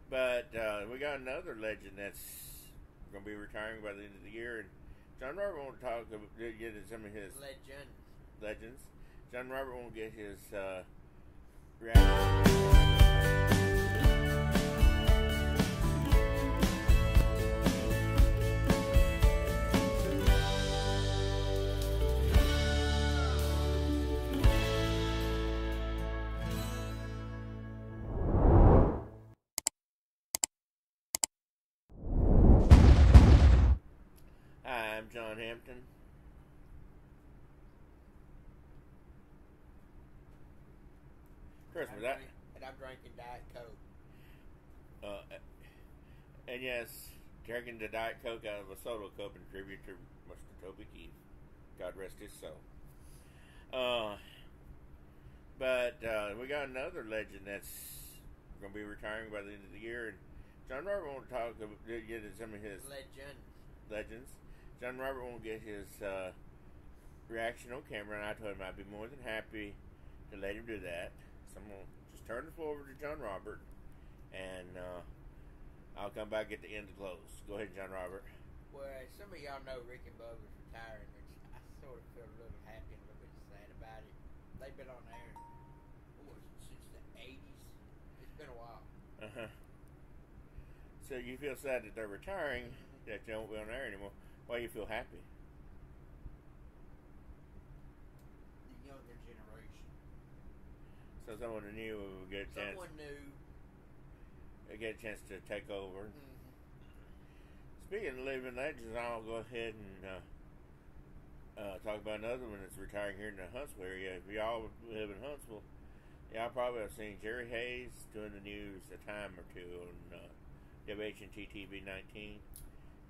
But we got another legend that's going to be retiring by the end of the year. And John Robert won't get some of his legends. John Robert won't get his reaction. Hi, I'm John Hampton. Christmas, and I'm drinking Diet Coke. And yes, drinking the Diet Coke out of a solo cup in tribute to Mr. Toby Keith. God rest his soul. But we got another legend that's going to be retiring by the end of the year. And John Robert won't get some of his legends. John Robert won't get his reaction on camera, and I told him I'd be more than happy to let him do that. So I'm going to just turn the floor over to John Robert, and I'll come back at the end to close. Go ahead, John Robert. Well, some of y'all know Rick and Bubba's retiring, which I sort of feel a little happy and a little bit sad about it. They've been on there since the 80s. It's been a while. Uh-huh. So you feel sad that they're retiring, that they won't be on there anymore. Why do you feel happy? The younger generation. So someone new will get a chance. Someone new. They get a chance to take over. Mm-hmm. Speaking of living legends, I'll go ahead and talk about another one that's retiring here in the Huntsville area. If y'all live in Huntsville, y'all probably have seen Jerry Hayes doing the news a time or two on WHNT TV 19.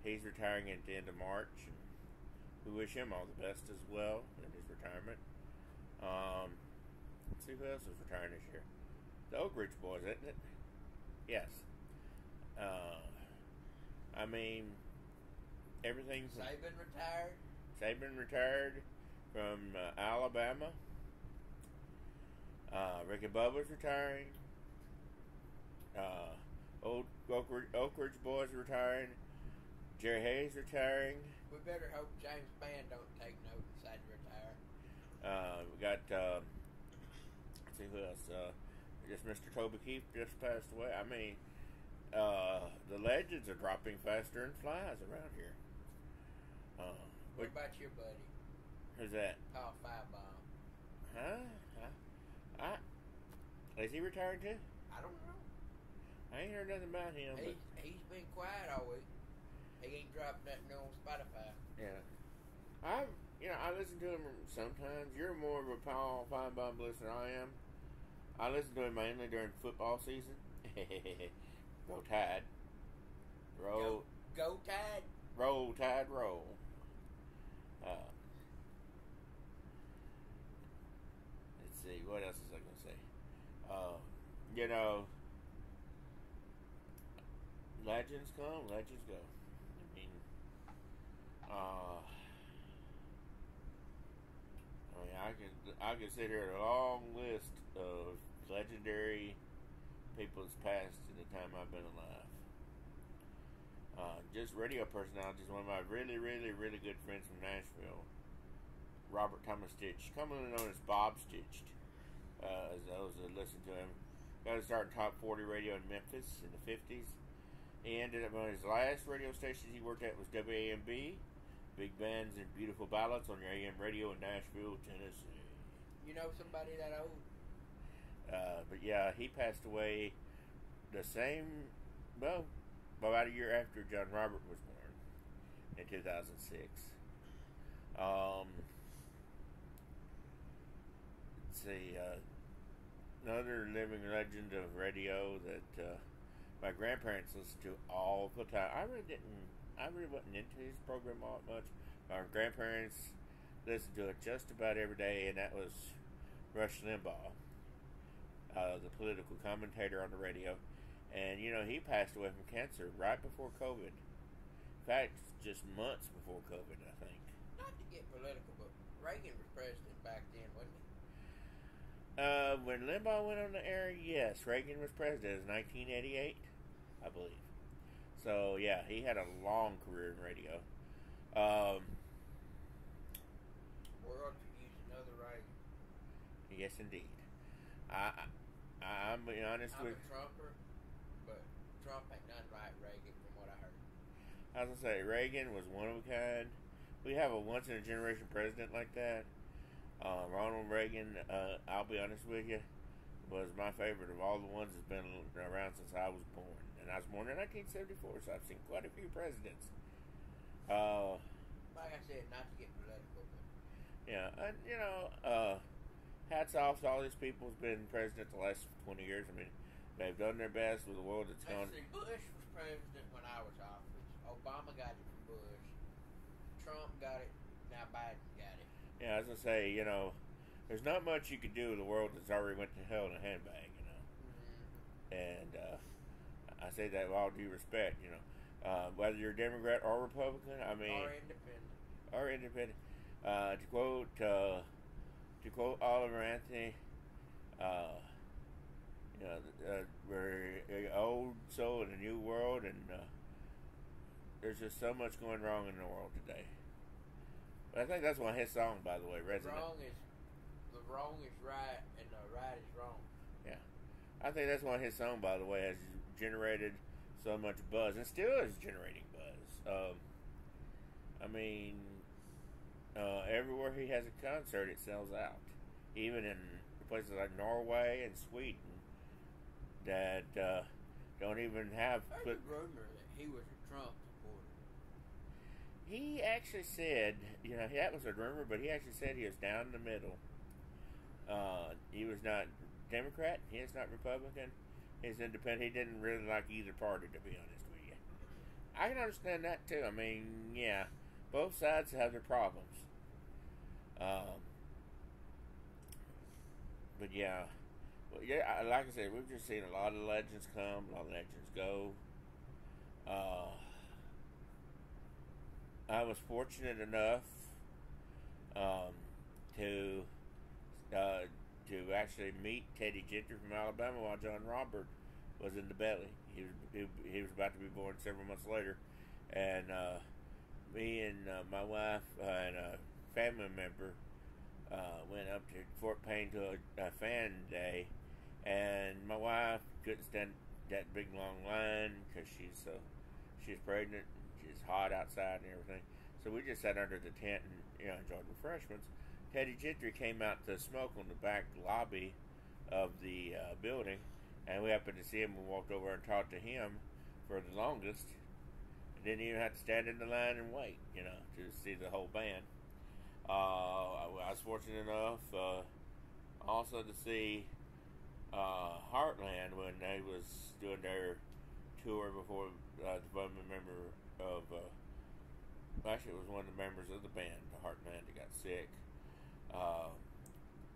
He's retiring at the end of March, and we wish him all the best as well in his retirement. Let's see who else is retiring this year. The Oak Ridge Boys, isn't it? Yes. I mean, everything from Saban retired from Alabama. Ricky Bubba's retiring. Oak Ridge Boys retiring. Jerry Hayes retiring. We better hope James Spann don't take note and decide to retire. We got let's see who else. Just Mr. Toby Keith just passed away. I mean, the legends are dropping faster than flies around here. What about your buddy? Who's that? Paul Firebomb. Huh? Is he retired too? I don't know. I ain't heard nothing about him. He's been quiet all week. He ain't dropped nothing on Spotify. Yeah. I listen to him sometimes. You're more of a Paul Firebomb listener than I am. I listen to him mainly during football season. Go Tide. Roll. Go Tide. Roll Tide roll. Let's see. What else was I going to say? Legends come, legends go. I can sit here at a long list of legendary people that's passed in the time I've been alive. Just radio personalities. One of my really, really, really good friends from Nashville, Robert Thomas Stitch, commonly known as Bob Stitched, as those that listen to him. Got to start in top 40 radio in Memphis in the 50s. He ended up on his last radio station he worked at was WAMB, big bands and beautiful ballads on your AM radio in Nashville, Tennessee. You know somebody that old? But yeah, he passed away the same, about a year after John Robert was born in 2006. Let's see, another living legend of radio that my grandparents listened to all the time. I really wasn't into his program all that much. My grandparents listened to it just about every day, and that was Rush Limbaugh, the political commentator on the radio. And, he passed away from cancer right before COVID. In fact, just months before COVID, I think. Not to get political, but Reagan was president back then, wasn't he? When Limbaugh went on the air, yes, Reagan was president. It was 1988. I believe. So yeah, he had a long career in radio. Um, World could use another Reagan. yes, indeed. I, I'm being honest I'm with. a Trumper, but Trump ain't nothing like Reagan from what I heard. I was gonna say Reagan was one of a kind. We have a once in a generation president like that. Ronald Reagan, I'll be honest with you, was my favorite of all the ones that's been around since I was born. And I was born in 1974, so I've seen quite a few presidents. Like I said, not to get political, but Yeah, and hats off to all these people who's been president the last 20 years. I mean, they've done their best with the world that's let's gone. see, Bush was president when I was office. Obama got it from Bush. Trump got it. Now Biden got it. Yeah, I was gonna say, there's not much you could do with the world that's already went to hell in a handbag, Mm-hmm. And I say that with all due respect, whether you're Democrat or Republican. I mean, Or independent. or independent. To quote Oliver Anthony, we're an old soul in a new world, and there's just so much going wrong in the world today. But I think that's one of his songs, by the way, The Resident. wrong is right, and the right is wrong. Yeah, I think that's one of his songs, by the way, has generated so much buzz, and still is generating buzz. I mean, everywhere he has a concert, it sells out. Even in places like Norway and Sweden that don't even have. There's a rumor that he was a Trump supporter. He actually said, that was a rumor, but he actually said he was down in the middle. He was not Democrat. He is not Republican. He's independent. He didn't really like either party, to be honest with you. I can understand that too. I mean, yeah, both sides have their problems. But yeah, like I said, we've just seen a lot of legends come, a lot of legends go. I was fortunate enough to actually meet Teddy Gentry from Alabama while John Robert was in the belly. He was about to be born several months later, and me and my wife and a family member went up to Fort Payne to a fan day, and my wife couldn't stand that big long line because she's pregnant, it's hot outside and everything. So we just sat under the tent and enjoyed refreshments. Teddy Gentry came out to smoke on the back lobby of the building, and we happened to see him and walked over and talked to him for the longest. Didn't even have to stand in the line and wait, to see the whole band. I was fortunate enough also to see Heartland when they was doing their tour before the member of actually it was one of the members of the band, the Heartland, that got sick.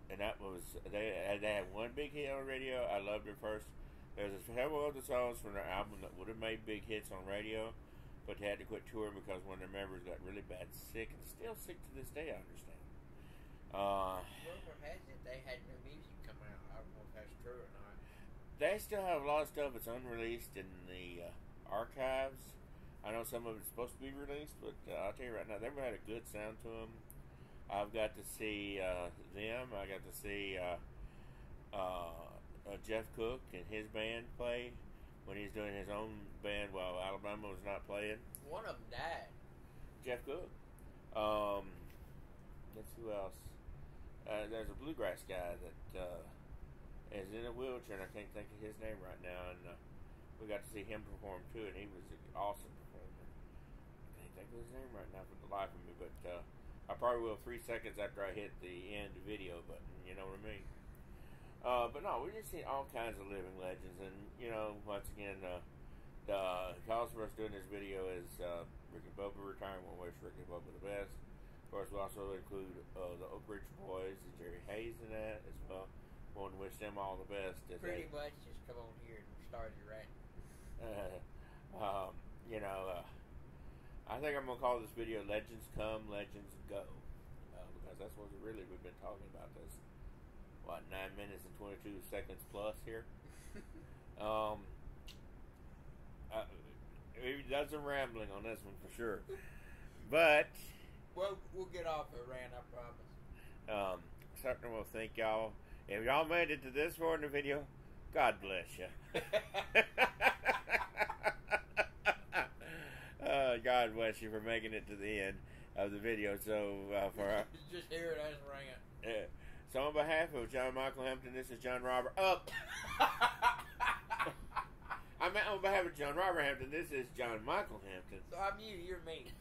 And that was they had one big hit on radio. I loved it first. There's several other songs from their album that would have made big hits on radio, but they had to quit touring because one of their members got really bad sick, and still sick to this day, I understand. Rumor has it they had new music come out. I don't know if that's true or not. They still have a lot of stuff that's unreleased in the archives. I know some of it's supposed to be released, but I'll tell you right now, they've had a good sound to them. I've got to see them. I got to see Jeff Cook and his band play when he's doing his own band while Alabama was not playing. One of them died. Jeff Cook. Let's see who else. There's a bluegrass guy that is in a wheelchair, and I can't think of his name right now. And we got to see him perform too, and he was an awesome performer. I can't think of his name right now for the life of me, but I probably will 3 seconds after I hit the end video button. You know what I mean? But no, we just see all kinds of living legends, and once again, the cause for us doing this video is Ricky Bubba retiring. We'll wish Ricky Bubba the best. Of course, we also include the Oak Ridge Boys and Jerry Hayes in that as well. We want to wish them all the best. Pretty much just come on here and start your rant. I think I'm going to call this video Legends Come, Legends Go. Because that's what we've been talking about this. 9 minutes and 22 seconds plus here. was some rambling on this one for sure. But we'll get off the rant, I promise. Certainly will thank y'all. If y'all made it to this far in the video, God bless you. God bless you for making it to the end of the video. So for just hear it as a rant. So on behalf of John Michael Hampton, this is John Robert. I meant on behalf of John Robert Hampton, this is John Michael Hampton. So I'm you, you're me.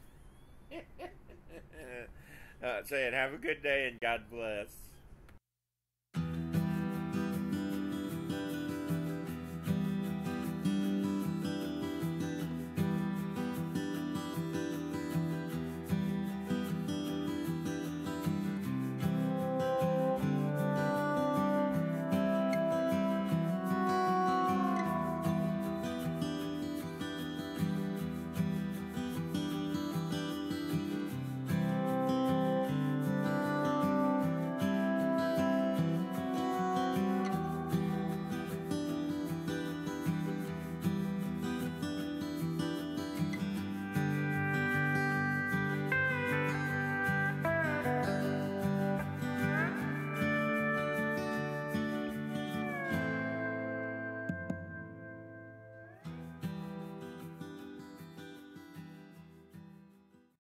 Say it. Have a good day and God bless.